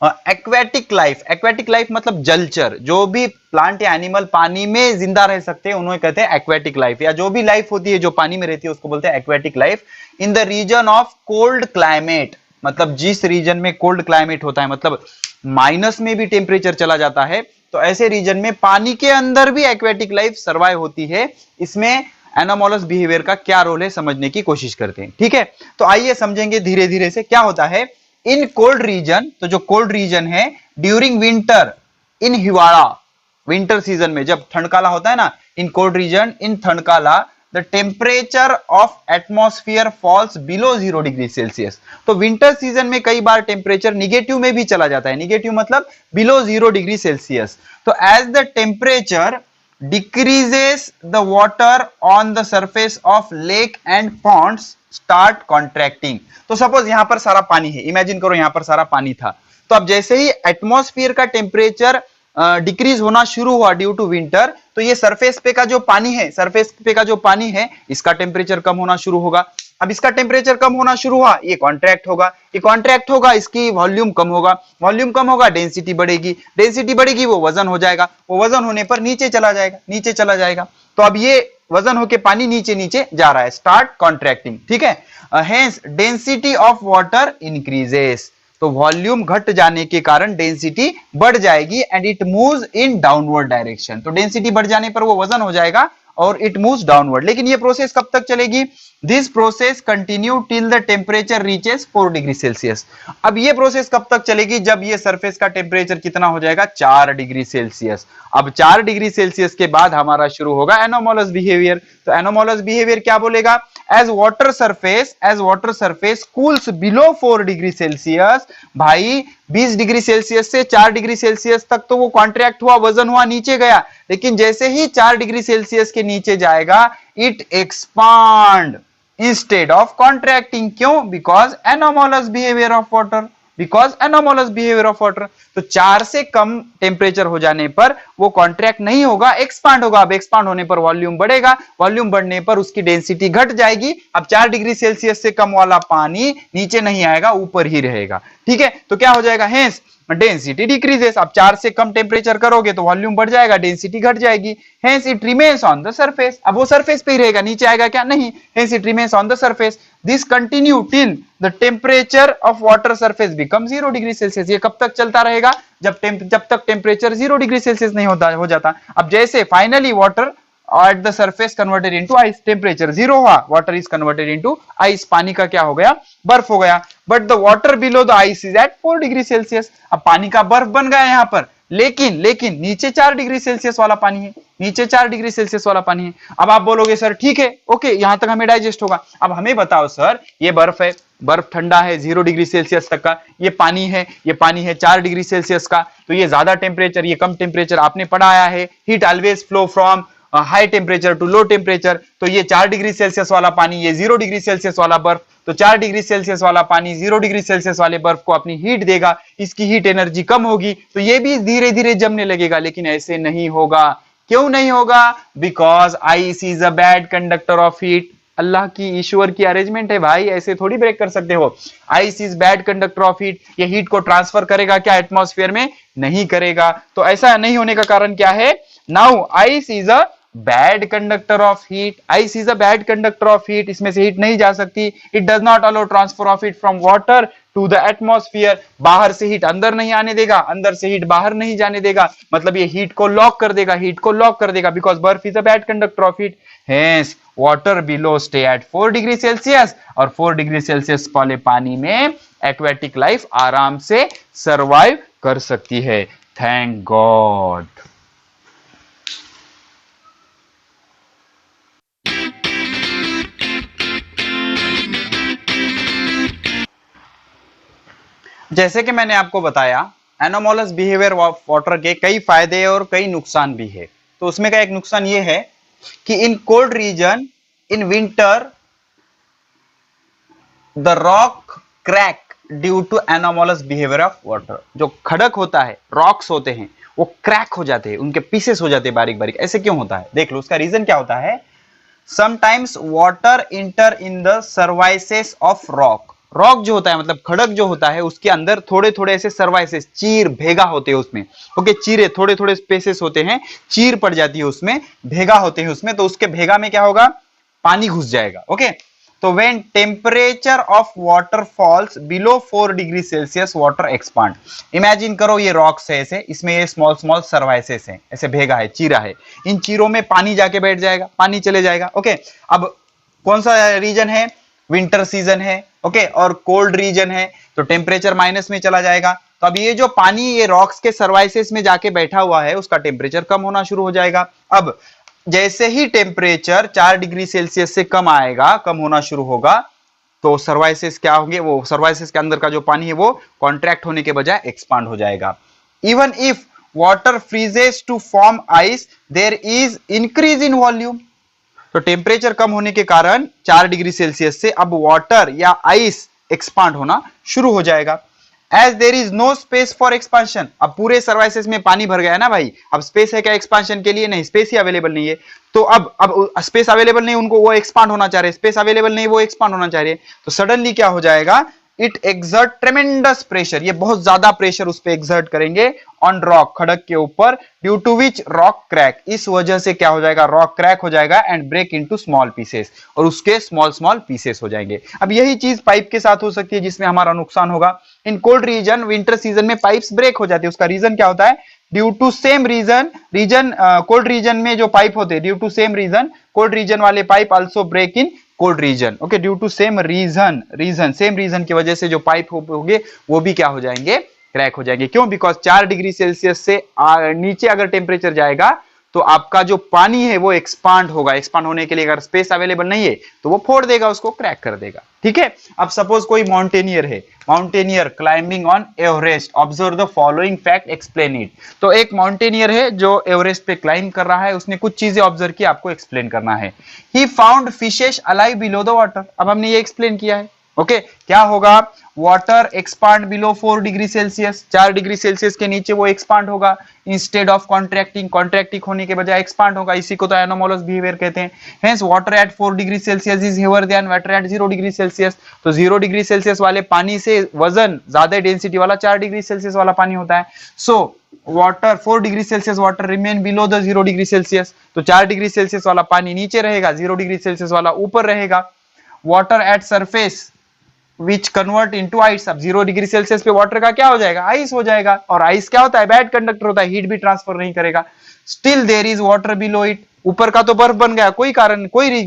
[SPEAKER 1] aquatic life. Aquatic life मतलब जलचर, जो भी प्लांट या एनिमल पानी में जिंदा रह सकते हैं उन्हें कहते हैं एक्वेटिक लाइफ, या जो भी लाइफ होती है जो पानी में रहती है उसको बोलते हैं aquatic life. In the region of cold climate, मतलब जिस रीजन में कोल्ड क्लाइमेट होता है, मतलब माइनस में भी टेम्परेचर चला जाता है, तो ऐसे रीजन में पानी के अंदर भी एक्वेटिक लाइफ सर्वाइव होती है। इसमें एनोमोलस बिहेवियर का क्या रोल है समझने की कोशिश करते हैं, ठीक है। तो आइए समझेंगे धीरे धीरे से क्या होता है इन कोल्ड रीजन। तो जो कोल्ड रीजन है ड्यूरिंग विंटर, इन हिवाड़ा, विंटर सीजन में जब ठंडकाला होता है ना, इन कोल्ड रीजन, इन ठंडकाला the temperature of atmosphere falls below 0 degree Celsius. तो विंटर सीजन में कई बार टेम्परेचर निगेटिव में भी चला जाता है, निगेटिव मतलब बिलो 0 डिग्री सेल्सियस। तो as the temperature decreases the water on the surface of lake and ponds start contracting. तो सपोज यहां पर सारा पानी है, इमेजिन करो यहां पर सारा पानी था, तो अब जैसे ही एटमॉस्फेयर का टेम्परेचर डिक्रीज होना शुरू हुआ ड्यू टू विंटर, तो ये सरफेस पे का जो पानी है, सरफेस पे का जो पानी है इसका टेम्परेचर कम होना शुरू होगा। अब इसका टेम्परेचर कम होना शुरू हुआ, ये कॉन्ट्रैक्ट होगा, ये कॉन्ट्रैक्ट होगा, इसकी वॉल्यूम कम होगा, वॉल्यूम कम होगा, डेंसिटी बढ़ेगी, डेंसिटी बढ़ेगी, वो वजन हो जाएगा, वो वजन होने पर नीचे चला जाएगा, नीचे चला जाएगा। तो अब ये वजन होके पानी नीचे नीचे जा रहा है, स्टार्ट कॉन्ट्रैक्टिंग, ठीक है। Hence density of water increases. तो वॉल्यूम घट जाने के कारण डेंसिटी बढ़ जाएगी and it moves in downward direction. तो डेंसिटी बढ़ जाने पर वो वजन हो जाएगा और इट मूव्स डाउनवर्ड। लेकिन ये प्रोसेस कब तक चलेगी? This process continue till the temperature reaches 4 degree Celsius. अब ये प्रोसेस कब तक चलेगी? जब ये सरफेस का टेम्परेचर कितना हो जाएगा? 4 डिग्री सेल्सियस। अब 4 डिग्री सेल्सियस के बाद हमारा शुरू होगा एनोमोलस बिहेवियर। तो एनोमोलस बिहेवियर क्या बोलेगा? As water surface cools below 4 degree Celsius. भाई 20 डिग्री सेल्सियस से 4 डिग्री सेल्सियस तक तो वो कॉन्ट्रैक्ट हुआ, वजन हुआ, नीचे गया। लेकिन जैसे ही 4 डिग्री सेल्सियस के नीचे जाएगा it expand instead of contracting. क्यों? Because anomalous behaviour of water. तो 4 से कम टेम्परेचर हो जाने पर वो कॉन्ट्रैक्ट नहीं होगा, एक्सपांड होगा। अब एक्सपांड होने पर वॉल्यूम बढ़ेगा, वॉल्यूम बढ़ने पर उसकी डेंसिटी घट जाएगी। अब 4 डिग्री सेल्सियस से कम वाला पानी नीचे नहीं आएगा, ऊपर ही रहेगा। ठीक है, तो क्या हो जाएगा? Hence density decreases. अब 4 से कम टेम्परेचर करोगे तो वॉल्यूम बढ़ जाएगा, डेंसिटी घट जाएगी। Hence it remains on the surface. अब वो सरफेस पे ही रहेगा, नीचे आएगा क्या? नहीं। Hence it remains on the surface. This continue till the temperature of water surface become 0 degree Celsius. ये कब तक चलता रहेगा? जब तक टेम्परेचर 0 डिग्री सेल्सियस नहीं हो जाता। अब जैसे finally water at the surface converted into ice, temperature 0 हुआ, water is converted into ice. पानी का क्या हो गया? बर्फ हो गया। But the water below the ice is at 4 degree Celsius. अब पानी का बर्फ बन गया यहां पर, लेकिन नीचे 4 डिग्री सेल्सियस वाला पानी है, नीचे 4 डिग्री सेल्सियस वाला पानी है। अब आप बोलोगे सर ठीक है, ओके, यहां तक हमें डाइजेस्ट होगा। अब हमें बताओ सर, ये बर्फ है, बर्फ ठंडा है 0 डिग्री सेल्सियस तक का, ये पानी है 4 डिग्री सेल्सियस का। तो ये ज्यादा टेम्परेचर, ये कम टेम्परेचर, आपने पढ़ाया है heat always flow from high temperature to low temperature. तो ये 4 डिग्री सेल्सियस वाला पानी, ये 0 डिग्री सेल्सियस वाला बर्फ। तो 4 डिग्री सेल्सियस वाला पानी 0 डिग्री सेल्सियस वाले बर्फ को अपनी हीट देगा, इसकी हीट एनर्जी कम होगी तो ये भी धीरे धीरे जमने लगेगा। लेकिन ऐसे नहीं होगा। क्यों नहीं होगा? Because ice is a bad conductor of heat. Allah की, ईश्वर की अरेंजमेंट है भाई, ऐसे थोड़ी ब्रेक कर सकते हो। Ice is bad conductor of heat. ये हीट को ट्रांसफर करेगा क्या एटमॉस्फेयर में? नहीं करेगा। तो ऐसा नहीं होने का कारण क्या है? Now ice is a bad conductor of heat. Ice is a bad conductor of heat. इसमें से हीट नहीं जा सकती। It does not allow transfer of heat from water to the atmosphere. बाहर से हीट अंदर नहीं आने देगा, अंदर से हीट बाहर नहीं जाने देगा। मतलब ये हीट को लॉक कर देगा, बिकॉज बर्फ is a bad conductor of heat. Hence water below stay at 4 degree Celsius. और 4 डिग्री सेल्सियस वाले पानी में एक्वेटिक लाइफ आराम से सर्वाइव कर सकती है। Thank God. जैसे कि मैंने आपको बताया, एनोमोलस बिहेवियर ऑफ वाटर के कई फायदे और कई नुकसान भी है। तो उसमें का एक नुकसान ये है कि in cold region in winter the rock crack due to anomalous behaviour of water. जो खड़क होता है, रॉक्स होते हैं, वो क्रैक हो जाते हैं, उनके पीसेस हो जाते हैं बारीक बारीक। ऐसे क्यों होता है? देख लो, उसका रीजन क्या होता है। Sometimes water enter in the crevices of rock. Rock जो होता है, मतलब खड़क जो होता है, उसके अंदर थोड़े थोड़े ऐसे सर्वाइसेस, चीर, भेगा होते हैं उसमें। ओके, चीरे, थोड़े थोड़े स्पेसेस होते हैं, चीर पड़ जाती है उसमें, भेगा होते हैं उसमें। तो उसके भेगा में क्या होगा? पानी घुस जाएगा। ओके, तो when temperature of water falls below 4 degree Celsius water expand. Imagine करो ये रॉक्स है ऐसे, इसमें ये स्मॉल स्मॉल सर्वाइसेस हैं, ऐसे भेगा है, चीरा है। इन चीरों में पानी जाके बैठ जाएगा, पानी चले जाएगा। ओके, अब कौन सा रीजन है? विंटर सीजन है। ओके, और कोल्ड रीजन है, तो टेम्परेचर माइनस में चला जाएगा। तो अब ये जो पानी ये रॉक्स के सर्वाइसेस में जाके बैठा हुआ है, उसका टेम्परेचर कम होना शुरू हो जाएगा। अब जैसे ही टेम्परेचर 4 डिग्री सेल्सियस से कम आएगा, कम होना शुरू होगा, तो सर्वाइसेस क्या होंगे? वो सर्वाइसेस के अंदर का जो पानी है वो कॉन्ट्रैक्ट होने के बजाय एक्सपांड हो जाएगा। Even if water freezes to form ice, there is increase in volume. तो टेम्परेचर कम होने के कारण 4 डिग्री सेल्सियस से अब वाटर या आइस एक्सपांड होना शुरू हो जाएगा। As there is no space for expansion. अब पूरे सर्वाइसेस में पानी भर गया है ना भाई, अब स्पेस है क्या एक्सपांशन के लिए? नहीं, स्पेस ही अवेलेबल नहीं है। तो अब स्पेस अवेलेबल नहीं, उनको वो एक्सपांड होना चाह रहे, स्पेस अवेलेबल नहीं, वो एक्सपांड होना चाह रहे। तो सडनली क्या हो जाएगा? इट एक्सर्ट ट्रेमेंडस प्रेशर, ये बहुत ज्यादा प्रेशर उस पे एक्सर्ट करेंगे ऑन रॉक, खड़क के ऊपर, due to which rock crack, इस वजह से क्या हो जाएगा, रॉक क्रैक हो जाएगा and break into small pieces, और उसके स्मॉल स्मॉल पीसेस हो जाएंगे। अब यही चीज पाइप के साथ हो सकती है जिसमें हमारा नुकसान होगा। In cold region, winter season में पाइप्स ब्रेक हो जाती है, उसका रीजन क्या होता है, due to same reason, cold region में जो पाइप होते हैं, due to same reason, cold region वाले pipe also break in cold region, okay, due to same reason, same reason की वजह से जो पाइप होंगे वो भी क्या हो जाएंगे, क्रैक हो जाएंगे। क्यों? बिकॉज 4 डिग्री सेल्सियस से नीचे अगर टेम्परेचर जाएगा तो आपका जो पानी है वो एक्सपांड होगा, एक्सपांड होने के लिए अगर स्पेस अवेलेबल नहीं है तो वो फोड़ देगा, उसको क्रैक कर देगा, ठीक है। अब सपोज कोई माउंटेनियर है, mountaineer climbing on Everest, observe the following fact, explain it. तो एक माउंटेनियर है जो एवरेस्ट पे क्लाइंब कर रहा है, उसने कुछ चीजें ऑब्जर्व की, आपको एक्सप्लेन करना है। He found fishes alive below the water, अब हमने ये एक्सप्लेन किया है, ओके। क्या होगा, water expand below 4 degree Celsius, 4 degree Celsius के नीचे वो एक्सपांड होगा, इंस्टेड ऑफ कॉन्ट्रैक्टिंग, कॉन्ट्रैक्टिंग होने के बजाय एक्सपांड होगा, इसी को तो एनोमोलस बिहेवियर कहते हैं। Hence water at 4 degree Celsius is heavier than water at 0 degree Celsius, तो 0 डिग्री सेल्सियस वाले पानी से वजन ज्यादा डेंसिटी वाला 4 डिग्री सेल्सियस वाला पानी होता है। So water 4 degree Celsius water remain below the 0 degree Celsius, तो 4 डिग्री सेल्सियस वाला पानी नीचे रहेगा, 0 डिग्री सेल्सियस वाला ऊपर रहेगा। Water at surface which convert into ice, अब 0 डिग्री सेल्सियस पे वाटर का क्या हो जाएगा, आइस हो जाएगा, और आइस क्या होता है, बैड कंडक्टर होता है, हीट भी ट्रांसफर नहीं करेगा। Still there is water below it, ऊपर का तो बर्फ बन गया, कोई कारण, कोई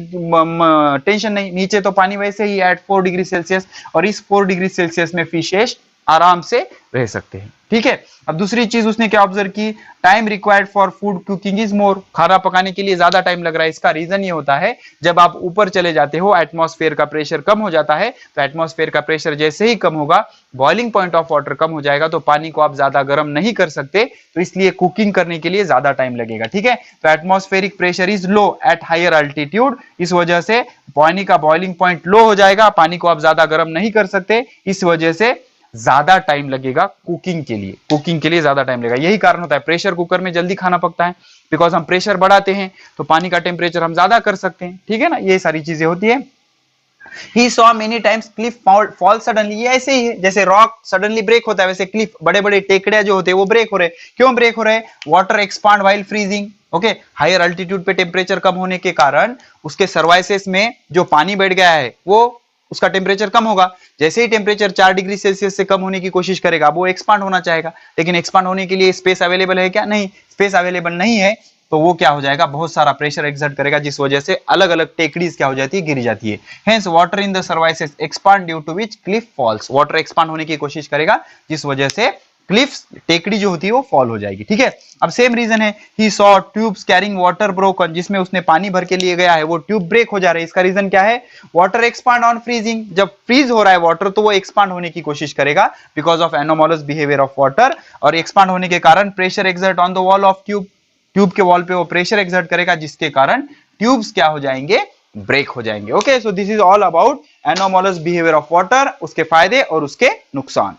[SPEAKER 1] टेंशन नहीं, नीचे तो पानी वैसे ही एट 4 डिग्री सेल्सियस, और इस 4 डिग्री सेल्सियस में फिशेस आराम से रह सकते हैं, ठीक है। अब दूसरी चीज उसने क्या ऑब्जर्व की, time required for food cooking is more, खाना पकाने के लिए ज्यादा टाइम लग रहा है। इसका रीजन ये होता है, जब आप ऊपर चले जाते हो एटमॉस्फेयर का प्रेशर कम हो जाता है, तो एटमॉस्फेयर का प्रेशर जैसे ही कम होगा, बॉइलिंग पॉइंट ऑफ वाटर कम हो जाएगा, तो पानी को आप ज्यादा गर्म नहीं कर सकते, तो इसलिए कुकिंग करने के लिए ज्यादा टाइम लगेगा, ठीक है। तो atmospheric pressure is low at higher altitude, इस वजह से पानी का बॉइलिंग पॉइंट लो हो जाएगा, पानी को आप ज्यादा गर्म नहीं कर सकते, इस वजह से ज्यादा टाइम लगेगा कुकिंग के लिए, कुकिंग के लिए ज्यादा टाइम लगेगा। यही कारण होता है प्रेशर कुकर में जल्दी खाना पकता है, बिकॉज हम प्रेशर बढ़ाते हैं तो पानी का टेम्परेचर हम ज्यादा कर सकते हैं, ठीक है ना, ये सारी चीजें होती है। He saw many times cliff fall suddenly, ये ऐसे ही है, जैसे रॉक सडनली ब्रेक होता है, वैसे क्लिफ, बड़े बड़े टेकड़े जो होते हैं वो ब्रेक हो रहे। क्यों ब्रेक हो रहे? Water expand while freezing, okay, higher altitude पे टेम्परेचर कम होने के कारण उसके सर्वाइसेस में जो पानी बैठ गया है वो उसका टेम्परेचर कम होगा। जैसे ही टेम्परेचर 4 डिग्री सेल्सियस से कम होने की कोशिश करेगा, वो एक्सपांड होना चाहेगा, लेकिन एक्सपांड होने के लिए स्पेस अवेलेबल है क्या? नहीं, स्पेस अवेलेबल नहीं है, तो वो क्या हो जाएगा, बहुत सारा प्रेशर एक्सर्ट करेगा, जिस वजह से अलग अलग टेकड़ीज क्या हो जाती है, गिर जाती है। Hence water in the crevices expand due to which cliff falls, water expand होने की कोशिश करेगा, जिस वजह से क्लिफ्स, टेकड़ी जो होती है वो फॉल हो जाएगी, ठीक है। अब सेम रीजन है, he saw tubes carrying water broken, जिसमें उसने पानी भर के लिए गया है वो ट्यूब ब्रेक हो जा रहा है। इसका रीजन क्या है? वाटर एक्सपांड ऑन फ्रीजिंग, जब फ्रीज हो रहा है वाटर तो वो एक्सपांड होने की कोशिश करेगा because of anomalous behaviour of water, और एक्सपांड होने के कारण pressure exert on the wall of tube, tube के वॉल पे वो प्रेशर एक्सर्ट करेगा, जिसके कारण ट्यूब्स क्या हो जाएंगे, ब्रेक हो जाएंगे। Okay, so this is all about anomalous behaviour of water, उसके फायदे और उसके नुकसान।